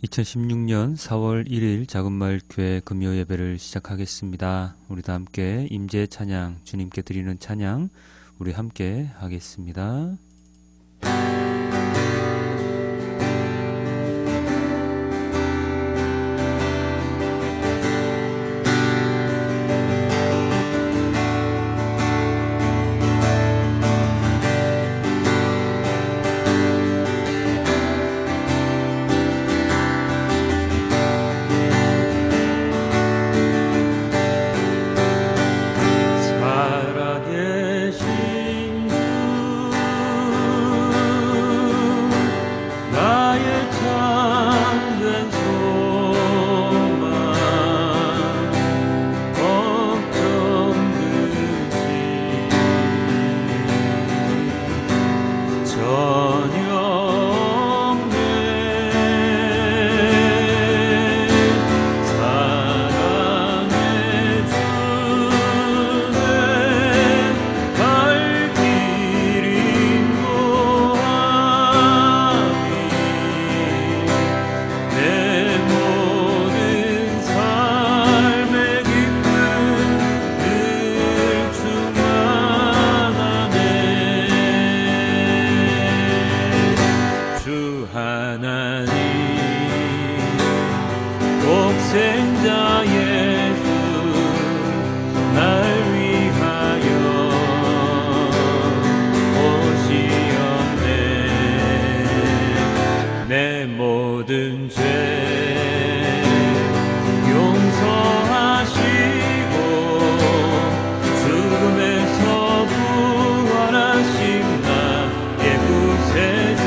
2016년 4월 1일 작은마을교회 금요 예배를 시작하겠습니다. 우리 다 함께 임재 찬양, 주님께 드리는 찬양 우리 함께 하겠습니다. 독생자 예수 날 위하여 오시었네. 내 모든 죄 용서하시고 죽음에서 부활하신 나의 구세주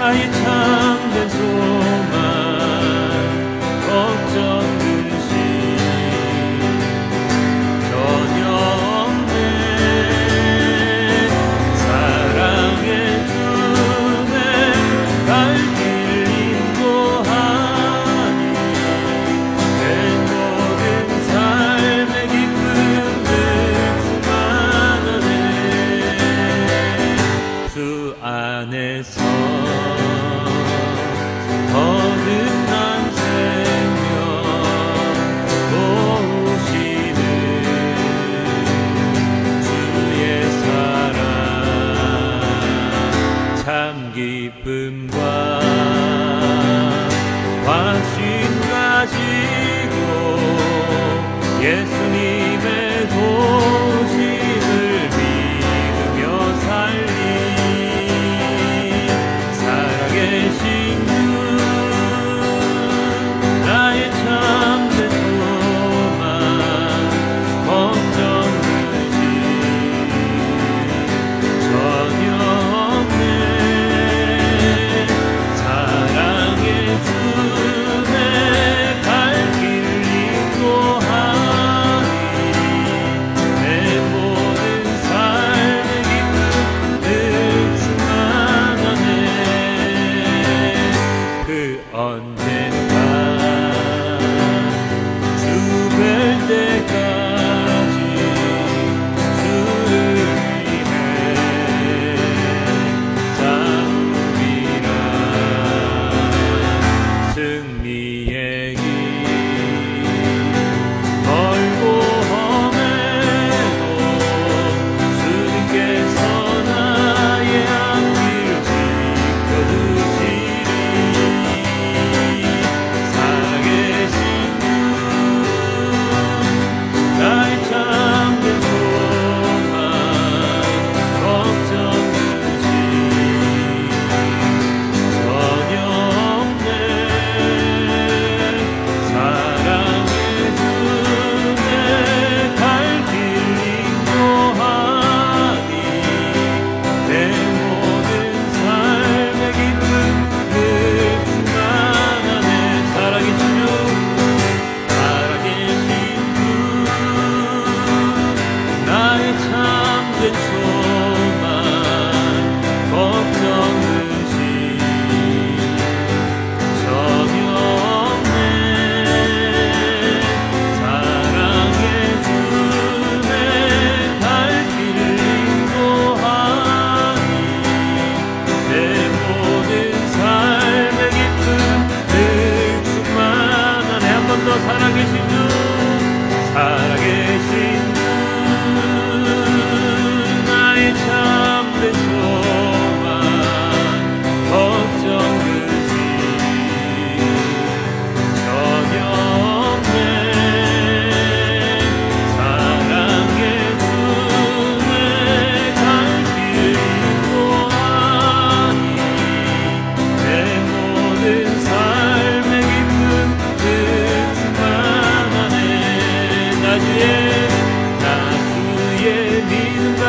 나의 참된 소망 걱정 근심 전혀 없네.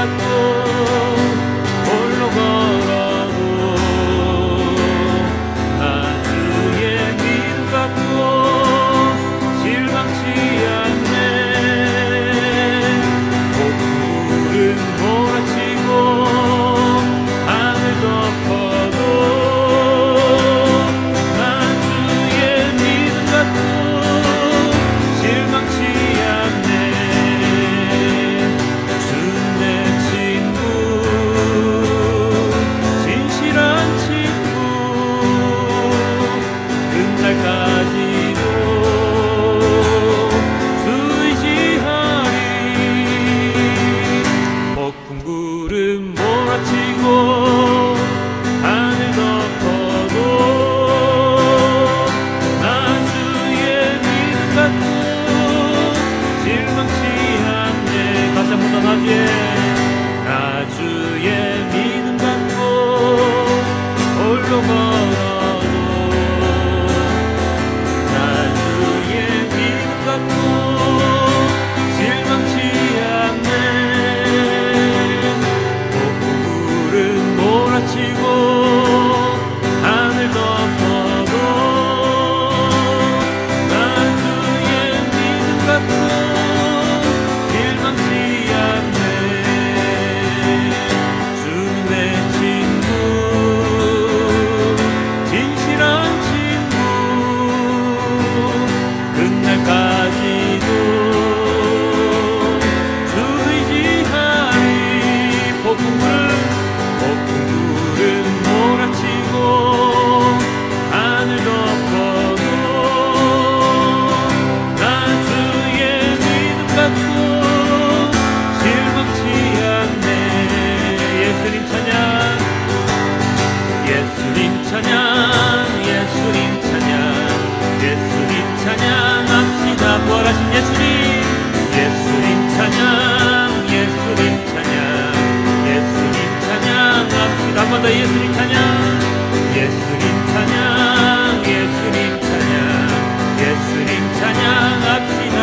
갖고 홀로 걸어도 나 주의 믿음 갖고 실망치 않네. 폭풍은 몰아치고 하늘 덮어도 난 주의 믿음 갖고 실망치 않네. 주는 내 친구, 진실한 친구, 끝날까지도 주 의지하리. 폭풍 구름 몰아치고 하늘 덮어도 난 주의 믿음 갖고 실망치 않네. 다시 한번 더 나 주의 믿음 갖고 홀로 걸어도 나 주의 믿음 갖고 실망치 않네. 폭풍은 몰아치고 하늘 덮어도 난 주의 믿음 갖고 실망치 않네. 주는 내 친구, 진실한 친구, 끝날까지도 주 의지하리. 폭풍은 몰아치고 하늘 덮어도 난 주의 믿음 갖고 실망치 않네. 예수님 찬양, 예수님 찬양, 예수님 찬양, 예수님 찬양합시다. 부활하신 예수님, 예수님 찬양, 예수님 찬양, 예수님 찬양합시다. 한 번 더 예수님 찬양, 예수님 찬양, 예수님 찬양, 예수님 찬양합시다.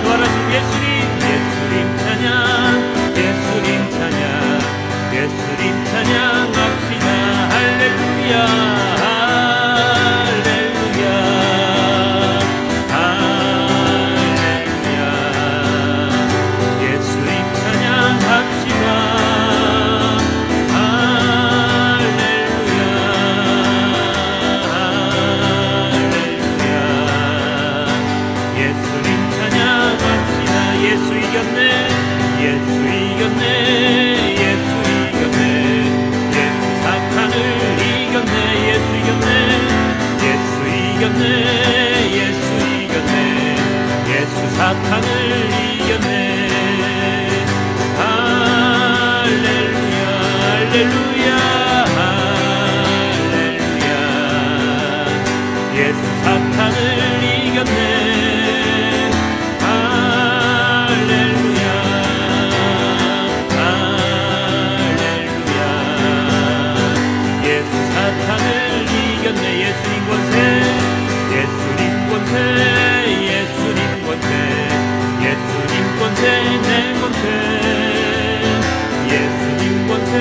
부활하신 예수님, 예수님 찬양, 예수님 찬양, 예수님 찬양합시다. 할렐루야, 할렐루야, 할렐루야. 예수님 찬양합시다. 할렐루야, 할렐루야. 예수님 찬양합시다. 예수 이겼네, 예수 이겼네, 예수 이겼네. 예수 사탄을 이겼네, 예수 이겼네, 예수 이겼네, 예수 이겼네. 예수 사탄을 이겼네. 할렐루야, 할렐루야, 할렐루야. 예수 사탄을 이겼네. 할렐루야, 할렐루야. 예수 사탄을 이겼네. 예수님 권세, 예수님 권세, 예수님 권세, 예수님 권세, 내 권세. 예수님 권세,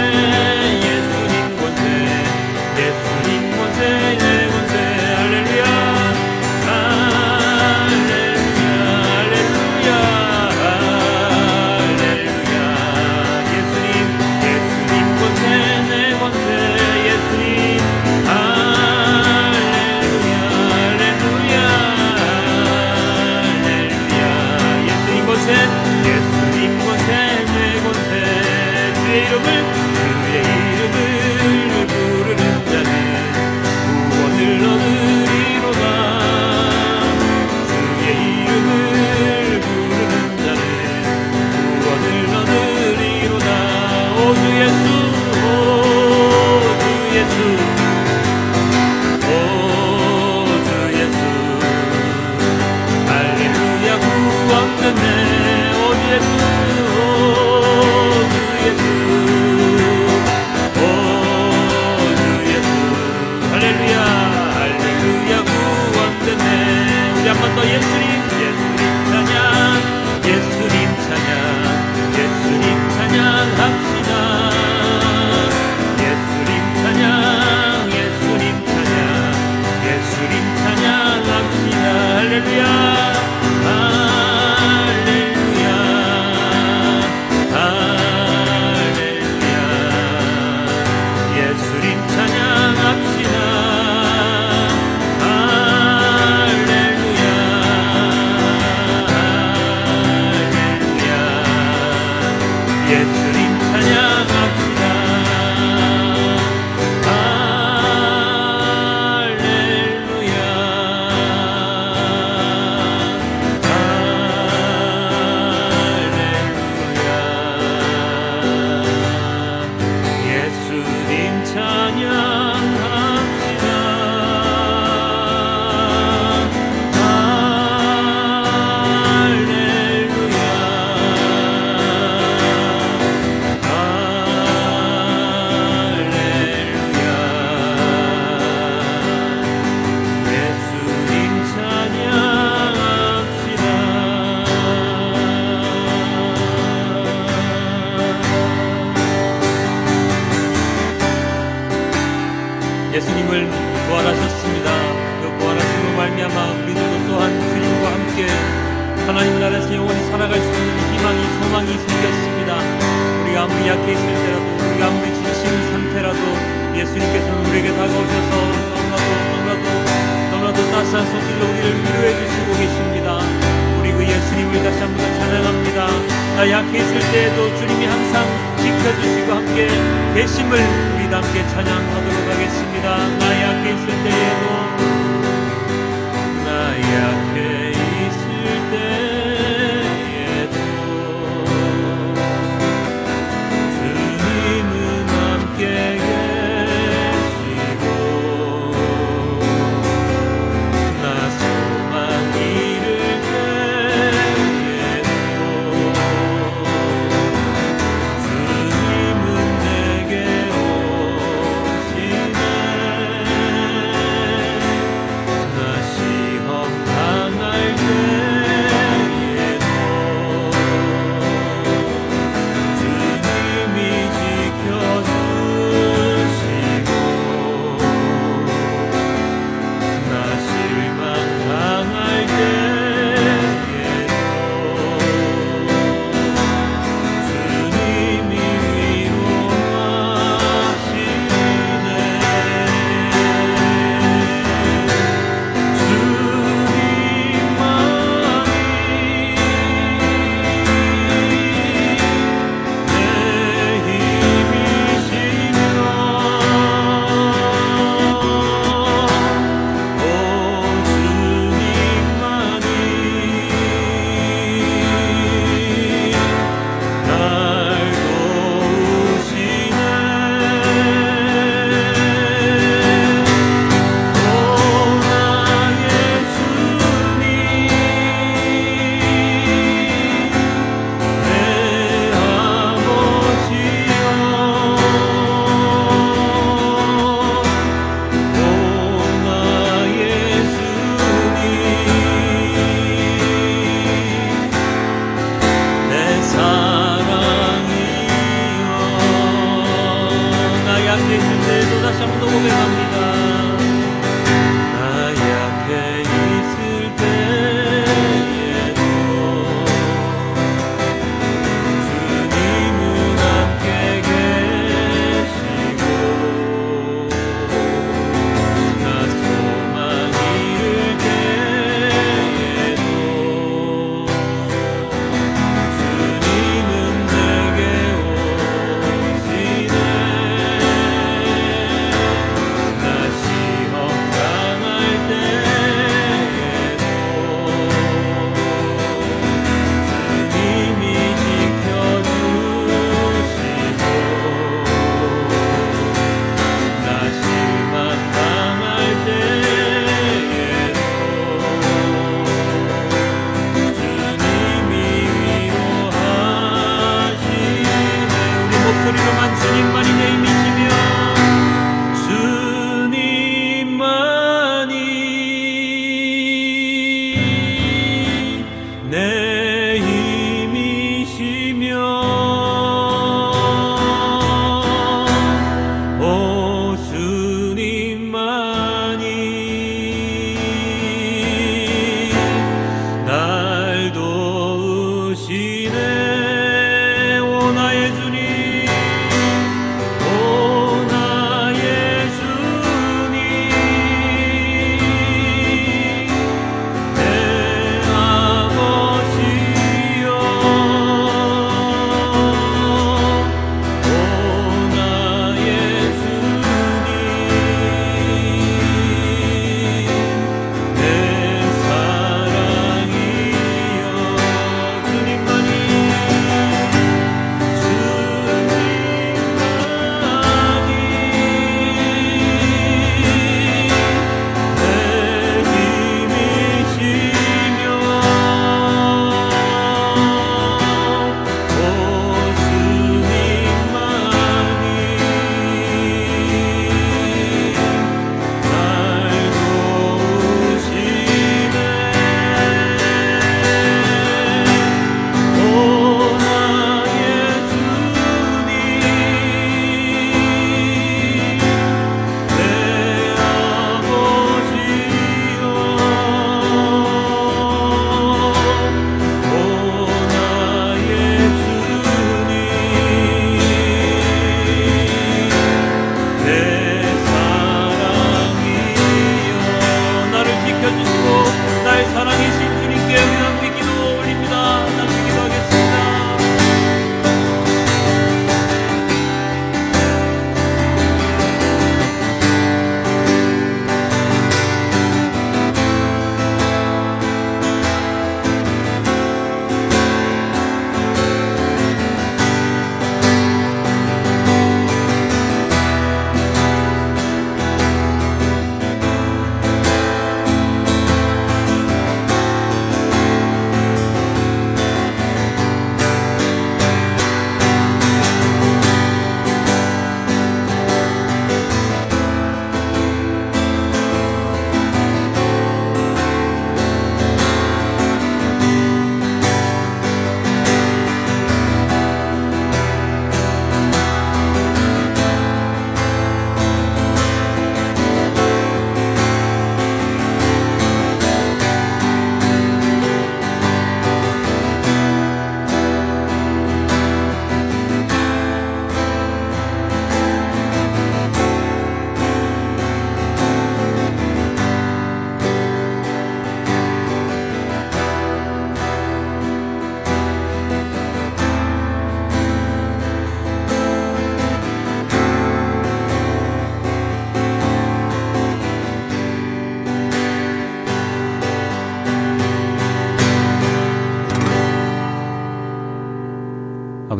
예수님 권세, 예수님 권세, 내 권세. 할렐루야, 할렐루야, 할렐루야, 할렐루야. 예수님, 예수님 권세, 내 권세. 예수님, 할렐루야, 할렐루야, 할렐루야. 예수님 권세, 예수님 권세, 내 권세. 주의 이름을 부르는 자는 구원을 얻으리로다. 주의 이름을 부르는 자는 구원을 얻으리로다. 오 주 예수, 오 주 예수, 오 주 예수. 할렐루야, 구원 됐네. 오 주 예수, 오 주 예수, 오 예수님을 부활하셨습니다. 그 부활하심으로 말미암아 우리들도 또한 주님과 함께 하나님 나라에서 영원히 살아갈 수 있는 희망이 소망이 생겼습니다. 우리가 아무리 약해 있을 때라도 우리가 아무리 지친 상태라도 예수님께서는 우리에게 다가오셔서 너무나도 따스한 손길로 우리를 위로해 주시고 계십니다. 우리 그 예수님을 다시 한번 찬양합니다. 나 약해 있을 때에도 주님이 항상 지켜주시고 함께 계심을 우리 다 함께 찬양하도록 하겠습니다. 나 약해 있을 때에도 나 약해 있을 때에도 주님은 함께 계시고 나 소망 잃을 때에도 주님은 내게 오시네. 나 시험 당할 때에도 주님이 지켜주시고 나 실망 당할 때에도 주님이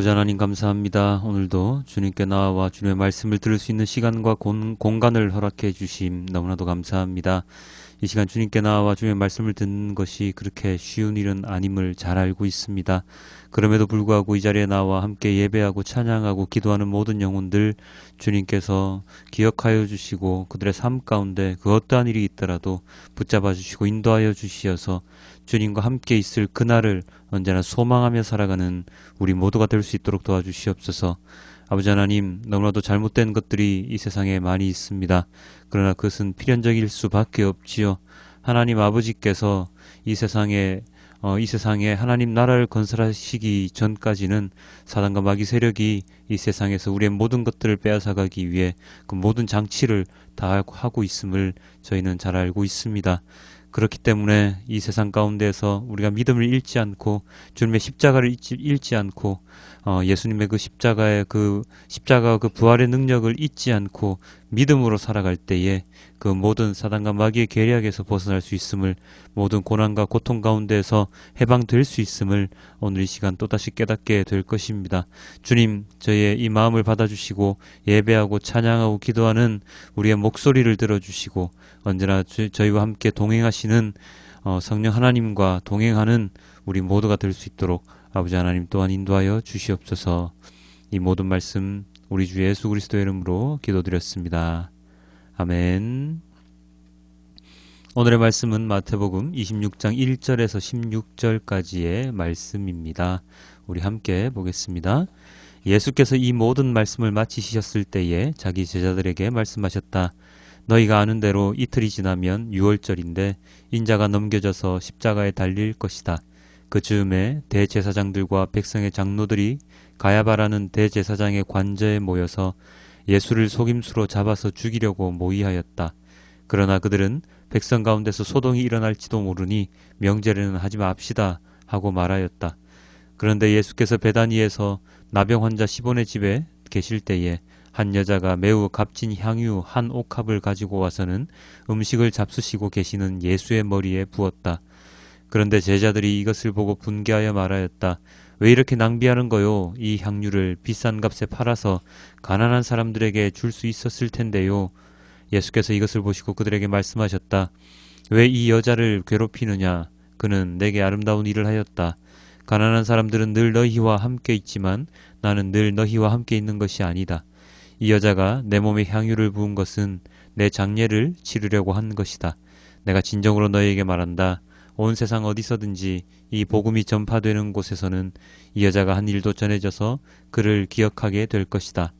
아버지 하나님 감사합니다. 오늘도 주님께 나와 주님의 말씀을 들을 수 있는 시간과 공간을 허락해 주심 너무나도 감사합니다. 이 시간 주님께 나와 주님의 말씀을 듣는 것이 그렇게 쉬운 일은 아님을 잘 알고 있습니다. 그럼에도 불구하고 이 자리에 나와 함께 예배하고 찬양하고 기도하는 모든 영혼들 주님께서 기억하여 주시고 그들의 삶 가운데 그 어떠한 일이 있더라도 붙잡아 주시고 인도하여 주시어서 주님과 함께 있을 그날을 언제나 소망하며 살아가는 우리 모두가 될 수 있도록 도와주시옵소서. 아버지 하나님, 너무나도 잘못된 것들이 이 세상에 많이 있습니다. 그러나 그것은 필연적일 수밖에 없지요. 하나님 아버지께서 이 세상에 하나님 나라를 건설하시기 전까지는 사단과 마귀 세력이 이 세상에서 우리의 모든 것들을 빼앗아가기 위해 그 모든 장치를 다 하고 있음을 저희는 잘 알고 있습니다. 그렇기 때문에 이 세상 가운데서 우리가 믿음을 잃지 않고 주님의 십자가를 잃지 않고 예수님의 그 십자가 그 부활의 능력을 잊지 않고 믿음으로 살아갈 때에 그 모든 사단과 마귀의 계략에서 벗어날 수 있음을, 모든 고난과 고통 가운데에서 해방될 수 있음을 오늘 이 시간 또다시 깨닫게 될 것입니다. 주님, 저희의 이 마음을 받아주시고 예배하고 찬양하고 기도하는 우리의 목소리를 들어주시고 언제나 저희와 함께 동행하시는 성령 하나님과 동행하는 우리 모두가 될 수 있도록 아버지 하나님 또한 인도하여 주시옵소서. 이 모든 말씀 우리 주 예수 그리스도의 이름으로 기도드렸습니다. 아멘. 오늘의 말씀은 마태복음 26장 1절에서 16절까지의 말씀입니다. 우리 함께 보겠습니다. 예수께서 이 모든 말씀을 마치셨을 때에 자기 제자들에게 말씀하셨다. 너희가 아는 대로 이틀이 지나면 유월절인데 인자가 넘겨져서 십자가에 달릴 것이다. 그 즈음에 대제사장들과 백성의 장로들이 가야바라는 대제사장의 관저에 모여서 예수를 속임수로 잡아서 죽이려고 모의하였다. 그러나 그들은 백성 가운데서 소동이 일어날지도 모르니 명제를 하지 맙시다 하고 말하였다. 그런데 예수께서 베다니에서 나병 환자 시몬의 집에 계실 때에 한 여자가 매우 값진 향유 한 옥합을 가지고 와서는 음식을 잡수시고 계시는 예수의 머리에 부었다. 그런데 제자들이 이것을 보고 분개하여 말하였다. 왜 이렇게 낭비하는 거요? 이 향유를 비싼 값에 팔아서 가난한 사람들에게 줄 수 있었을 텐데요. 예수께서 이것을 보시고 그들에게 말씀하셨다. 왜 이 여자를 괴롭히느냐? 그는 내게 아름다운 일을 하였다. 가난한 사람들은 늘 너희와 함께 있지만 나는 늘 너희와 함께 있는 것이 아니다. 이 여자가 내 몸에 향유를 부은 것은 내 장례를 치르려고 한 것이다. 내가 진정으로 너희에게 말한다. 온 세상 어디서든지 이 복음이 전파되는 곳에서는 이 여자가 한 일도 전해져서 그를 기억하게 될 것이다.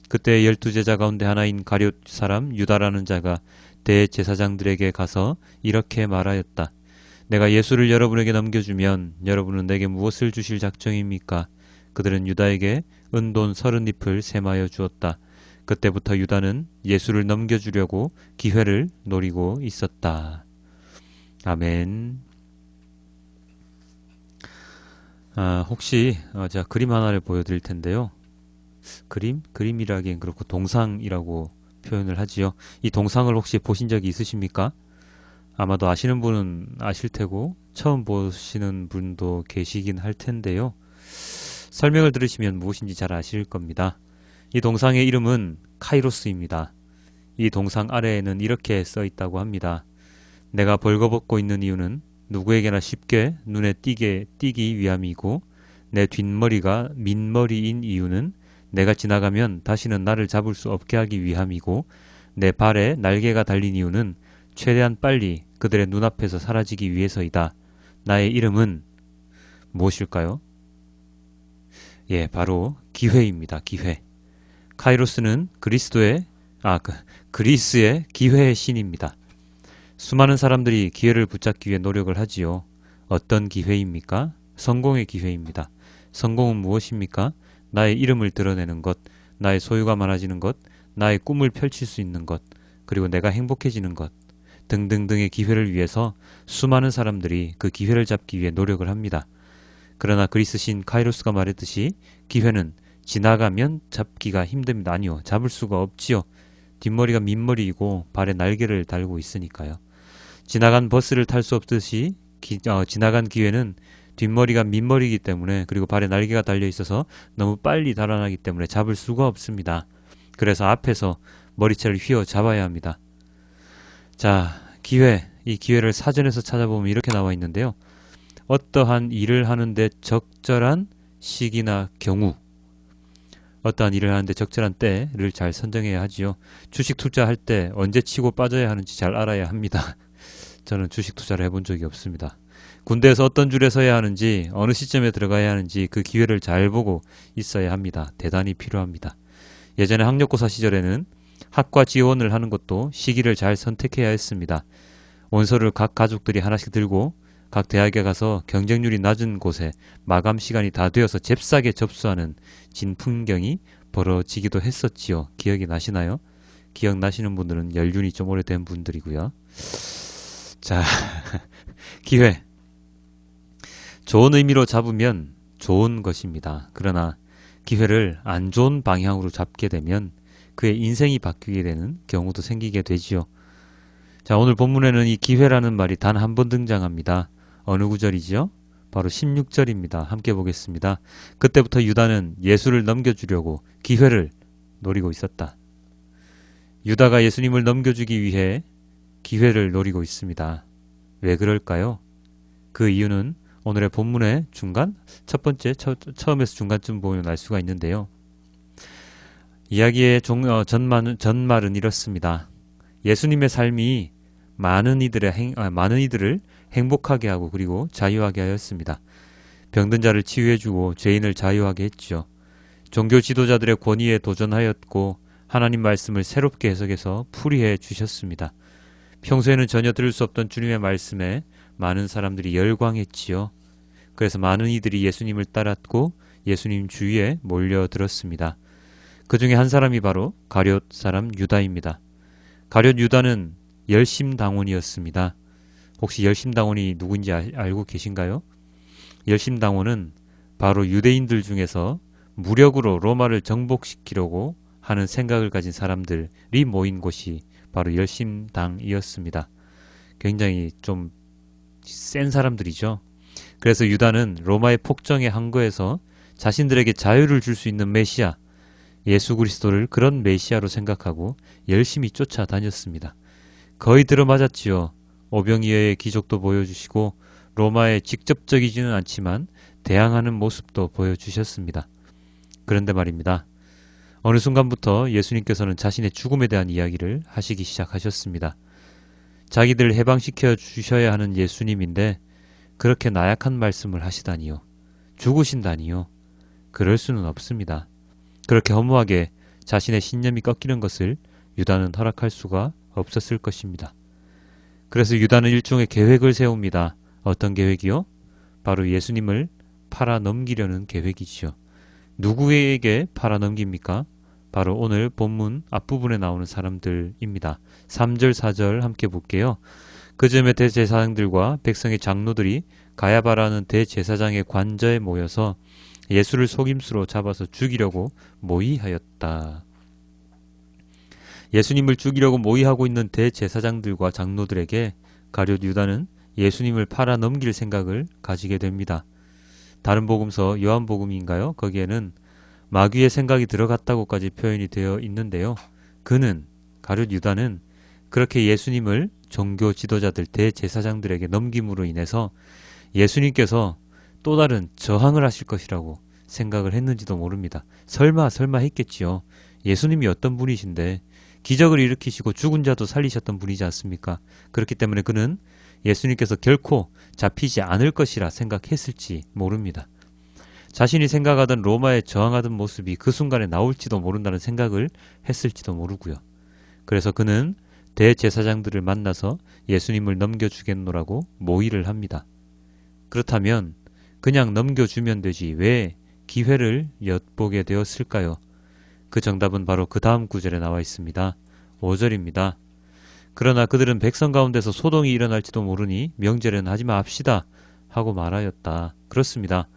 그때 12제자 가운데 하나인 가룟 사람 유다라는 자가 대제사장들에게 가서 이렇게 말하였다. 내가 예수를 여러분에게 넘겨주면 여러분은 내게 무엇을 주실 작정입니까? 그들은 유다에게 은돈 30잎을 셈하여 주었다. 그때부터 유다는 예수를 넘겨주려고 기회를 노리고 있었다. 아멘. 혹시 제가 그림 하나를 보여드릴 텐데요. 그림이라기엔 그렇고 동상이라고 표현을 하지요. 이 동상을 혹시 보신 적이 있으십니까? 아마도 아시는 분은 아실 테고 처음 보시는 분도 계시긴 할 텐데요. 설명을 들으시면 무엇인지 잘 아실 겁니다. 이 동상의 이름은 카이로스입니다. 이 동상 아래에는 이렇게 써 있다고 합니다. 내가 벌거벗고 있는 이유는 누구에게나 쉽게 눈에 띄기 위함이고 내 뒷머리가 민머리인 이유는 내가 지나가면 다시는 나를 잡을 수 없게 하기 위함이고 내 발에 날개가 달린 이유는 최대한 빨리 그들의 눈앞에서 사라지기 위해서이다. 나의 이름은 무엇일까요? 예, 바로 기회입니다. 기회. 카이로스는 그리스의 기회의 신입니다. 수많은 사람들이 기회를 붙잡기 위해 노력을 하지요. 어떤 기회입니까? 성공의 기회입니다. 성공은 무엇입니까? 나의 이름을 드러내는 것, 나의 소유가 많아지는 것, 나의 꿈을 펼칠 수 있는 것, 그리고 내가 행복해지는 것 등등등의 기회를 위해서 수많은 사람들이 그 기회를 잡기 위해 노력을 합니다. 그러나 그리스 신 카이로스가 말했듯이 기회는 지나가면 잡기가 힘듭니다. 아니요, 잡을 수가 없지요. 뒷머리가 민머리이고 발에 날개를 달고 있으니까요. 지나간 버스를 탈 수 없듯이 지나간 기회는 뒷머리가 민머리이기 때문에, 그리고 발에 날개가 달려 있어서 너무 빨리 달아나기 때문에 잡을 수가 없습니다. 그래서 앞에서 머리채를 휘어 잡아야 합니다. 자, 이 기회를 사전에서 찾아보면 이렇게 나와 있는데요. 어떠한 일을 하는데 적절한 시기나 경우, 어떠한 일을 하는데 적절한 때를 잘 선정해야 하지요. 주식 투자할 때 언제 치고 빠져야 하는지 잘 알아야 합니다. 저는 주식 투자를 해본 적이 없습니다. 군대에서 어떤 줄에 서야 하는지, 어느 시점에 들어가야 하는지 그 기회를 잘 보고 있어야 합니다. 대단히 필요합니다. 예전에 학력고사 시절에는 학과 지원을 하는 것도 시기를 잘 선택해야 했습니다. 원서를 각 가족들이 하나씩 들고 각 대학에 가서 경쟁률이 낮은 곳에 마감 시간이 다 되어서 잽싸게 접수하는 진풍경이 벌어지기도 했었지요. 기억이 나시나요? 기억나시는 분들은 연륜이 좀 오래된 분들이고요. 자, 기회. 좋은 의미로 잡으면 좋은 것입니다. 그러나 기회를 안 좋은 방향으로 잡게 되면 그의 인생이 바뀌게 되는 경우도 생기게 되지요. 자, 오늘 본문에는 이 기회라는 말이 단 한 번 등장합니다. 어느 구절이지요? 바로 16절입니다. 함께 보겠습니다. 그때부터 유다는 예수를 넘겨주려고 기회를 노리고 있었다. 유다가 예수님을 넘겨주기 위해 기회를 노리고 있습니다. 왜 그럴까요? 그 이유는 오늘의 본문의 중간, 첫 번째, 처음에서 중간쯤 보면 알 수가 있는데요. 이야기의 전말은 이렇습니다. 예수님의 삶이 많은 이들을 행복하게 하고 그리고 자유하게 하였습니다. 병든 자를 치유해주고 죄인을 자유하게 했지요. 종교 지도자들의 권위에 도전하였고 하나님 말씀을 새롭게 해석해서 풀이해 주셨습니다. 평소에는 전혀 들을 수 없던 주님의 말씀에 많은 사람들이 열광했지요. 그래서 많은 이들이 예수님을 따랐고 예수님 주위에 몰려들었습니다. 그 중에 한 사람이 바로 가룟 사람 유다입니다. 가룟 유다는 열심당원이었습니다. 혹시 열심당원이 누군지 알고 계신가요? 열심당원은 바로 유대인들 중에서 무력으로 로마를 정복시키려고 하는 생각을 가진 사람들이 모인 곳이 바로 열심당이었습니다. 굉장히 좀 센 사람들이죠. 그래서 유다는 로마의 폭정에 항거해서 자신들에게 자유를 줄 수 있는 메시아, 예수 그리스도를 그런 메시아로 생각하고 열심히 쫓아다녔습니다. 거의 들어맞았지요. 오병이어의 기적도 보여주시고 로마에 직접적이지는 않지만 대항하는 모습도 보여주셨습니다. 그런데 말입니다. 어느 순간부터 예수님께서는 자신의 죽음에 대한 이야기를 하시기 시작하셨습니다. 자기들 해방시켜 주셔야 하는 예수님인데 그렇게 나약한 말씀을 하시다니요. 죽으신다니요. 그럴 수는 없습니다. 그렇게 허무하게 자신의 신념이 꺾이는 것을 유다는 허락할 수가 없었을 것입니다. 그래서 유다는 일종의 계획을 세웁니다. 어떤 계획이요? 바로 예수님을 팔아넘기려는 계획이지요. 누구에게 팔아넘깁니까? 바로 오늘 본문 앞부분에 나오는 사람들입니다. 3절 4절 함께 볼게요. 그 즈음에 대제사장들과 백성의 장로들이 가야바라는 대제사장의 관저에 모여서 예수를 속임수로 잡아서 죽이려고 모의하였다. 예수님을 죽이려고 모의하고 있는 대제사장들과 장로들에게 가룟 유다는 예수님을 팔아넘길 생각을 가지게 됩니다. 다른 복음서 요한복음인가요? 거기에는 마귀의 생각이 들어갔다고까지 표현이 되어 있는데요. 가룟 유다는 그렇게 예수님을 종교 지도자들 대제사장들에게 넘김으로 인해서 예수님께서 또 다른 저항을 하실 것이라고 생각을 했는지도 모릅니다. 설마 했겠지요. 예수님이 어떤 분이신데 기적을 일으키시고 죽은 자도 살리셨던 분이지 않습니까? 그렇기 때문에 그는 예수님께서 결코 잡히지 않을 것이라 생각했을지 모릅니다. 자신이 생각하던 로마에 저항하던 모습이 그 순간에 나올지도 모른다는 생각을 했을지도 모르고요. 그래서 그는 대제사장들을 만나서 예수님을 넘겨주겠노라고 모의를 합니다. 그렇다면 그냥 넘겨주면 되지 왜 기회를 엿보게 되었을까요? 그 정답은 바로 그 다음 구절에 나와 있습니다. 5절입니다. 그러나 그들은 백성 가운데서 소동이 일어날지도 모르니 명절에는 하지 맙시다 하고 말하였다. 그렇습니다.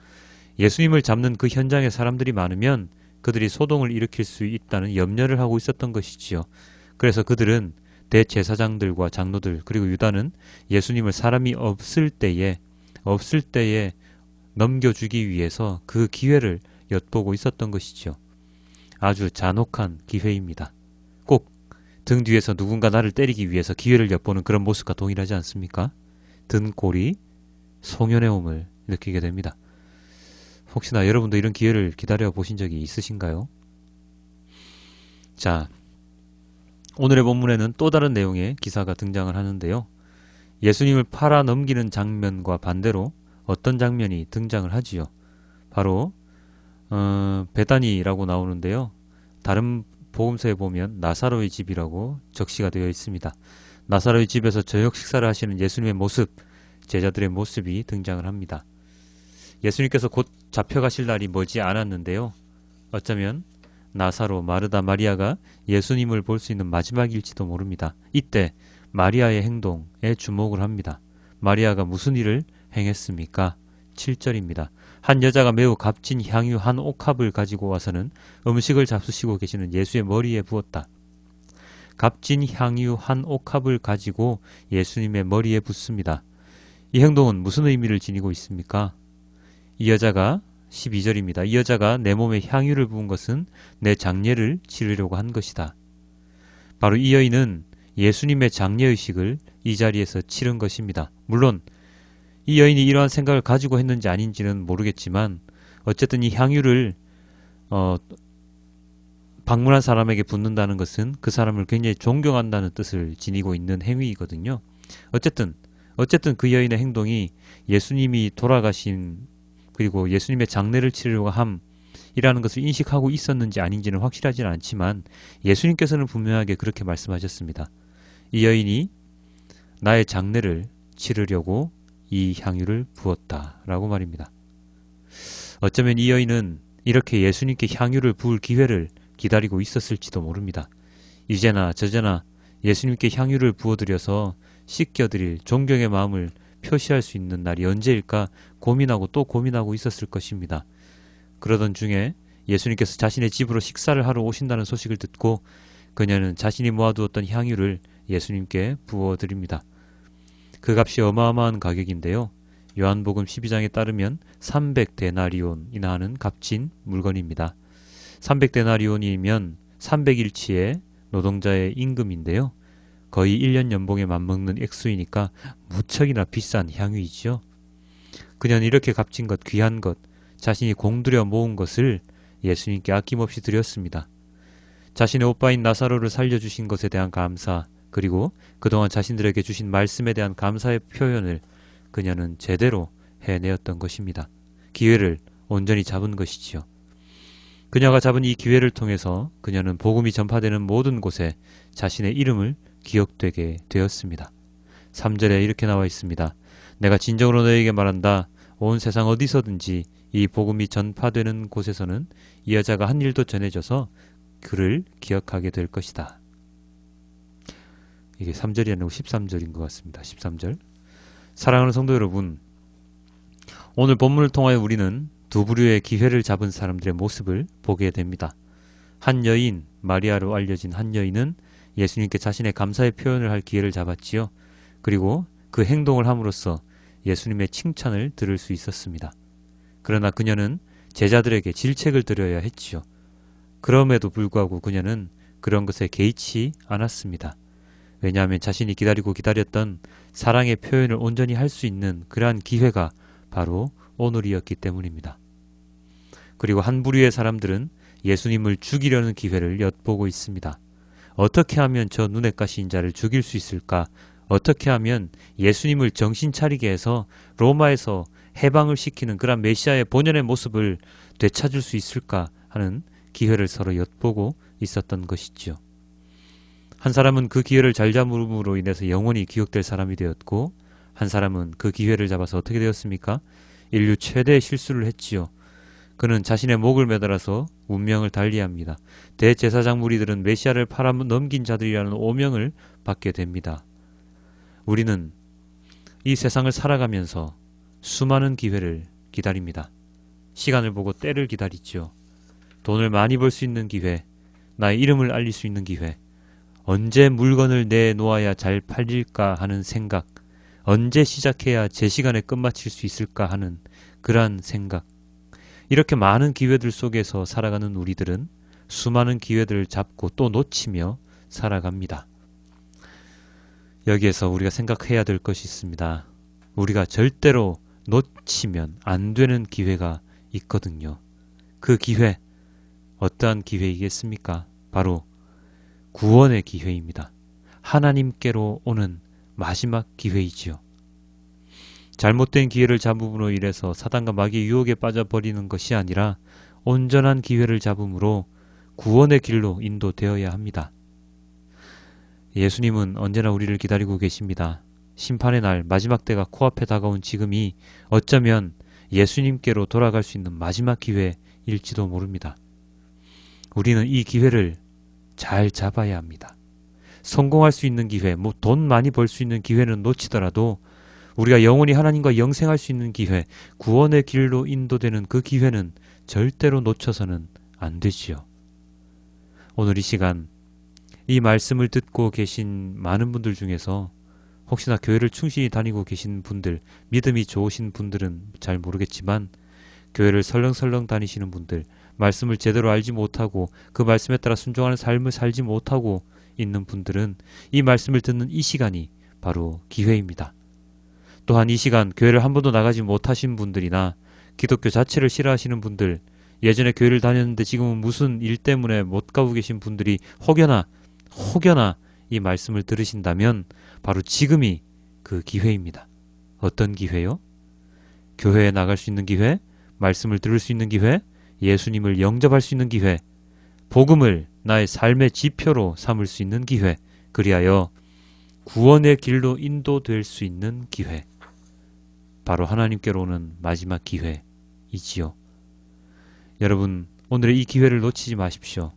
예수님을 잡는 그 현장에 사람들이 많으면 그들이 소동을 일으킬 수 있다는 염려를 하고 있었던 것이지요. 그래서 그들은 대제사장들과 장로들 그리고 유다는 예수님을 사람이 없을 때에 넘겨주기 위해서 그 기회를 엿보고 있었던 것이죠. 아주 잔혹한 기회입니다. 꼭 등 뒤에서 누군가 나를 때리기 위해서 기회를 엿보는 그런 모습과 동일하지 않습니까? 등골이 송연해옴을 느끼게 됩니다. 혹시나 여러분도 이런 기회를 기다려 보신 적이 있으신가요? 자, 오늘의 본문에는 또 다른 내용의 기사가 등장을 하는데요. 예수님을 팔아 넘기는 장면과 반대로 어떤 장면이 등장을 하지요? 바로 베다니라고 나오는데요. 다른 복음서에 보면 나사로의 집이라고 적시가 되어 있습니다. 나사로의 집에서 저녁 식사를 하시는 예수님의 모습, 제자들의 모습이 등장을 합니다. 예수님께서 곧 잡혀가실 날이 머지 않았는데요. 어쩌면 나사로, 마르다, 마리아가 예수님을 볼 수 있는 마지막일지도 모릅니다. 이때 마리아의 행동에 주목을 합니다. 마리아가 무슨 일을 행했습니까? 7절입니다. 한 여자가 매우 값진 향유 한 옥합을 가지고 와서는 음식을 잡수시고 계시는 예수의 머리에 부었다. 값진 향유 한 옥합을 가지고 예수님의 머리에 붓습니다. 이 행동은 무슨 의미를 지니고 있습니까? 이 여자가 12절입니다. 이 여자가 내 몸에 향유를 부은 것은 내 장례를 치르려고 한 것이다. 바로 이 여인은 예수님의 장례의식을 이 자리에서 치른 것입니다. 물론 이 여인이 이러한 생각을 가지고 했는지 아닌지는 모르겠지만 어쨌든 이 향유를 방문한 사람에게 붓는다는 것은 그 사람을 굉장히 존경한다는 뜻을 지니고 있는 행위이거든요. 어쨌든 그 여인의 행동이 예수님이 돌아가신 그리고 예수님의 장례를 치르려고 함이라는 것을 인식하고 있었는지 아닌지는 확실하지는 않지만 예수님께서는 분명하게 그렇게 말씀하셨습니다. 이 여인이 나의 장례를 치르려고 이 향유를 부었다라고 말입니다. 어쩌면 이 여인은 이렇게 예수님께 향유를 부을 기회를 기다리고 있었을지도 모릅니다. 이제나 저제나 예수님께 향유를 부어드려서 씻겨드릴 존경의 마음을 표시할 수 있는 날이 언제일까 고민하고 또 고민하고 있었을 것입니다. 그러던 중에 예수님께서 자신의 집으로 식사를 하러 오신다는 소식을 듣고 그녀는 자신이 모아두었던 향유를 예수님께 부어드립니다. 그 값이 어마어마한 가격인데요. 요한복음 12장에 따르면 300데나리온이나 하는 값진 물건입니다. 300데나리온이면 300일치의 노동자의 임금인데요. 거의 1년 연봉에 맞먹는 액수이니까 무척이나 비싼 향유이지요. 그녀는 이렇게 값진 것, 귀한 것, 자신이 공들여 모은 것을 예수님께 아낌없이 드렸습니다. 자신의 오빠인 나사로를 살려주신 것에 대한 감사, 그리고 그동안 자신들에게 주신 말씀에 대한 감사의 표현을 그녀는 제대로 해내었던 것입니다. 기회를 온전히 잡은 것이지요. 그녀가 잡은 이 기회를 통해서 그녀는 복음이 전파되는 모든 곳에 자신의 이름을 기억되게 되었습니다. 3절에 이렇게 나와 있습니다. 내가 진정으로 너에게 말한다. 온 세상 어디서든지 이 복음이 전파되는 곳에서는 이 여자가 한 일도 전해져서 그를 기억하게 될 것이다. 이게 3절이 아니고 13절인 것 같습니다. 13절. 사랑하는 성도 여러분, 오늘 본문을 통하여 우리는 두 부류의 기회를 잡은 사람들의 모습을 보게 됩니다. 한 여인, 마리아로 알려진 한 여인은 예수님께 자신의 감사의 표현을 할 기회를 잡았지요. 그리고 그 행동을 함으로써 예수님의 칭찬을 들을 수 있었습니다. 그러나 그녀는 제자들에게 질책을 드려야 했지요. 그럼에도 불구하고 그녀는 그런 것에 개의치 않았습니다. 왜냐하면 자신이 기다리고 기다렸던 사랑의 표현을 온전히 할 수 있는 그러한 기회가 바로 오늘이었기 때문입니다. 그리고 한 부류의 사람들은 예수님을 죽이려는 기회를 엿보고 있습니다. 어떻게 하면 저 눈에 가시인 자를 죽일 수 있을까? 어떻게 하면 예수님을 정신 차리게 해서 로마에서 해방을 시키는 그런 메시아의 본연의 모습을 되찾을 수 있을까 하는 기회를 서로 엿보고 있었던 것이지요. 한 사람은 그 기회를 잘 잡음으로 인해서 영원히 기억될 사람이 되었고 한 사람은 그 기회를 잡아서 어떻게 되었습니까? 인류 최대의 실수를 했지요. 그는 자신의 목을 매달아서 운명을 달리합니다. 대제사장 무리들은 메시아를 팔아 넘긴 자들이라는 오명을 받게 됩니다. 우리는 이 세상을 살아가면서 수많은 기회를 기다립니다. 시간을 보고 때를 기다리지요. 돈을 많이 벌 수 있는 기회, 나의 이름을 알릴 수 있는 기회, 언제 물건을 내놓아야 잘 팔릴까 하는 생각, 언제 시작해야 제 시간에 끝마칠 수 있을까 하는 그러한 생각. 이렇게 많은 기회들 속에서 살아가는 우리들은 수많은 기회들을 잡고 또 놓치며 살아갑니다. 여기에서 우리가 생각해야 될 것이 있습니다. 우리가 절대로 놓치면 안 되는 기회가 있거든요. 그 기회, 어떠한 기회이겠습니까? 바로 구원의 기회입니다. 하나님께로 오는 마지막 기회이지요. 잘못된 기회를 잡음으로 인해서 사단과 마귀의 유혹에 빠져버리는 것이 아니라 온전한 기회를 잡음으로 구원의 길로 인도되어야 합니다. 예수님은 언제나 우리를 기다리고 계십니다. 심판의 날, 마지막 때가 코앞에 다가온 지금이 어쩌면 예수님께로 돌아갈 수 있는 마지막 기회일지도 모릅니다. 우리는 이 기회를 잘 잡아야 합니다. 성공할 수 있는 기회, 돈 많이 벌 수 있는 기회는 놓치더라도 우리가 영원히 하나님과 영생할 수 있는 기회, 구원의 길로 인도되는 그 기회는 절대로 놓쳐서는 안 되지요. 오늘 이 시간 이 말씀을 듣고 계신 많은 분들 중에서 혹시나 교회를 충실히 다니고 계신 분들, 믿음이 좋으신 분들은 잘 모르겠지만 교회를 설렁설렁 다니시는 분들, 말씀을 제대로 알지 못하고 그 말씀에 따라 순종하는 삶을 살지 못하고 있는 분들은 이 말씀을 듣는 이 시간이 바로 기회입니다. 또한 이 시간 교회를 한 번도 나가지 못하신 분들이나 기독교 자체를 싫어하시는 분들, 예전에 교회를 다녔는데 지금은 무슨 일 때문에 못 가고 계신 분들이 혹여나 이 말씀을 들으신다면 바로 지금이 그 기회입니다. 어떤 기회요? 교회에 나갈 수 있는 기회, 말씀을 들을 수 있는 기회, 예수님을 영접할 수 있는 기회, 복음을 나의 삶의 지표로 삼을 수 있는 기회, 그리하여 구원의 길로 인도될 수 있는 기회, 바로 하나님께로 오는 마지막 기회이지요. 여러분, 오늘의 이 기회를 놓치지 마십시오.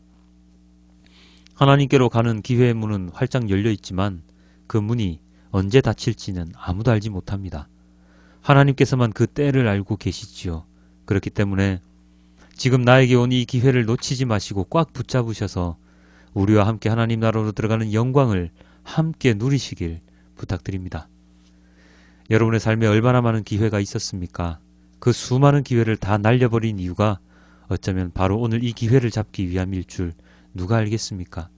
하나님께로 가는 기회의 문은 활짝 열려 있지만 그 문이 언제 닫힐지는 아무도 알지 못합니다. 하나님께서만 그 때를 알고 계시지요. 그렇기 때문에 지금 나에게 온 이 기회를 놓치지 마시고 꽉 붙잡으셔서 우리와 함께 하나님 나라로 들어가는 영광을 함께 누리시길 부탁드립니다. 여러분의 삶에 얼마나 많은 기회가 있었습니까? 그 수많은 기회를 다 날려버린 이유가 어쩌면 바로 오늘 이 기회를 잡기 위함일 줄 누가 알겠습니까?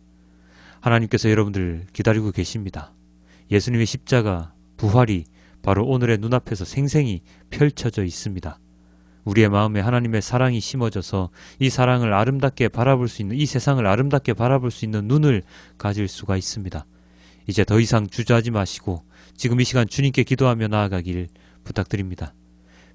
하나님께서 여러분들 기다리고 계십니다. 예수님의 십자가, 부활이 바로 오늘의 눈앞에서 생생히 펼쳐져 있습니다. 우리의 마음에 하나님의 사랑이 심어져서 이 사랑을 아름답게 바라볼 수 있는, 이 세상을 아름답게 바라볼 수 있는 눈을 가질 수가 있습니다. 이제 더 이상 주저하지 마시고 지금 이 시간 주님께 기도하며 나아가길 부탁드립니다.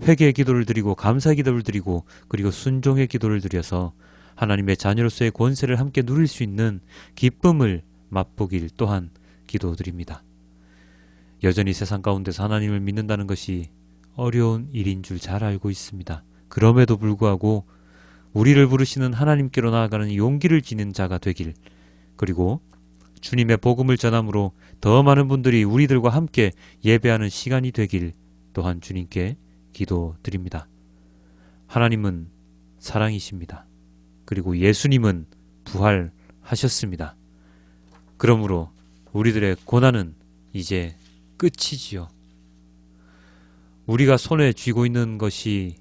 회개의 기도를 드리고 감사의 기도를 드리고 그리고 순종의 기도를 드려서 하나님의 자녀로서의 권세를 함께 누릴 수 있는 기쁨을 맛보길 또한 기도드립니다. 여전히 세상 가운데서 하나님을 믿는다는 것이 어려운 일인 줄 잘 알고 있습니다. 그럼에도 불구하고 우리를 부르시는 하나님께로 나아가는 용기를 지닌 자가 되길, 그리고 주님의 복음을 전함으로 더 많은 분들이 우리들과 함께 예배하는 시간이 되길 또한 주님께 기도드립니다. 하나님은 사랑이십니다. 그리고 예수님은 부활하셨습니다. 그러므로 우리들의 고난은 이제 끝이지요. 우리가 손에 쥐고 있는 것이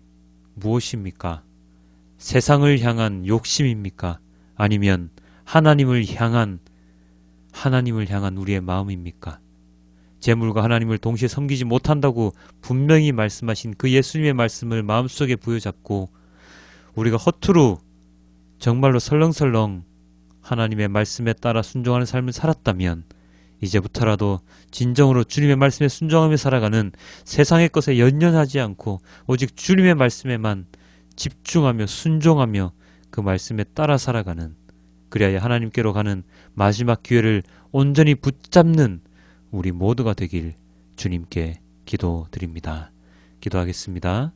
무엇입니까? 세상을 향한 욕심입니까? 아니면 하나님을 향한 우리의 마음입니까? 재물과 하나님을 동시에 섬기지 못한다고 분명히 말씀하신 그 예수님의 말씀을 마음속에 부여잡고 우리가 허투루 정말로 설렁설렁 하나님의 말씀에 따라 순종하는 삶을 살았다면 이제부터라도 진정으로 주님의 말씀에 순종하며 살아가는 세상의 것에 연연하지 않고 오직 주님의 말씀에만 집중하며 순종하며 그 말씀에 따라 살아가는, 그리하여 하나님께로 가는 마지막 기회를 온전히 붙잡는 우리 모두가 되길 주님께 기도드립니다. 기도하겠습니다.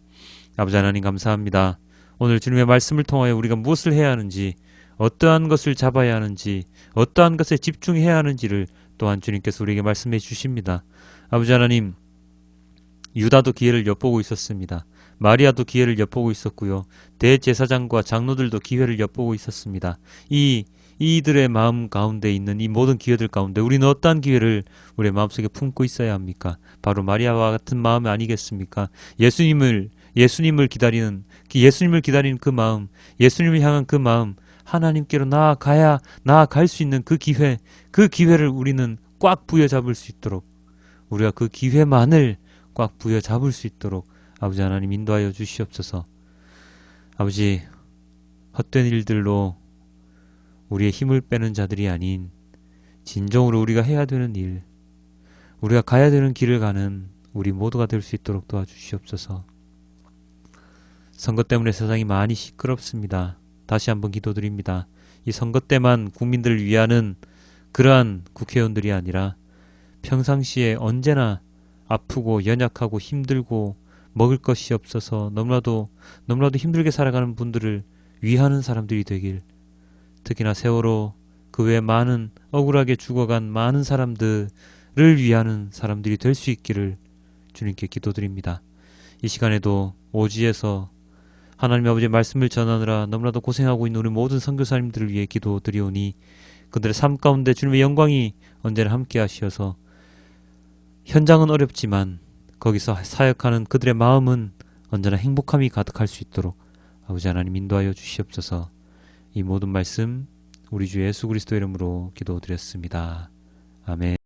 아버지 하나님 감사합니다. 오늘 주님의 말씀을 통하여 우리가 무엇을 해야 하는지, 어떠한 것을 잡아야 하는지, 어떠한 것에 집중해야 하는지를 또한 주님께서 우리에게 말씀해 주십니다. 아버지 하나님, 유다도 기회를 엿보고 있었습니다. 마리아도 기회를 엿보고 있었고요. 대제사장과 장로들도 기회를 엿보고 있었습니다. 이 이들의 마음 가운데 있는 이 모든 기회들 가운데 우리는 어떠한 기회를 우리의 마음속에 품고 있어야 합니까? 바로 마리아와 같은 마음 아니겠습니까? 예수님을 기다리는 그 마음, 예수님을 향한 그 마음, 하나님께로 나아갈 수 있는 그 기회를 우리는 꽉 부여잡을 수 있도록, 우리가 그 기회만을 꽉 부여잡을 수 있도록 아버지 하나님 인도하여 주시옵소서. 아버지, 헛된 일들로 우리의 힘을 빼는 자들이 아닌 진정으로 우리가 해야 되는 일, 우리가 가야 되는 길을 가는 우리 모두가 될 수 있도록 도와주시옵소서. 선거 때문에 세상이 많이 시끄럽습니다. 다시 한번 기도드립니다. 이 선거 때만 국민들을 위하는 그러한 국회의원들이 아니라 평상시에 언제나 아프고 연약하고 힘들고 먹을 것이 없어서 너무나도 힘들게 살아가는 분들을 위하는 사람들이 되길, 특히나 세월호 그 외에 많은 억울하게 죽어간 많은 사람들을 위하는 사람들이 될 수 있기를 주님께 기도드립니다. 이 시간에도 오지에서 하나님 아버지의 말씀을 전하느라 너무나도 고생하고 있는 우리 모든 선교사님들을 위해 기도드리오니 그들의 삶 가운데 주님의 영광이 언제나 함께 하시어서 현장은 어렵지만 거기서 사역하는 그들의 마음은 언제나 행복함이 가득할 수 있도록 아버지 하나님 인도하여 주시옵소서. 이 모든 말씀 우리 주 예수 그리스도 이름으로 기도드렸습니다. 아멘.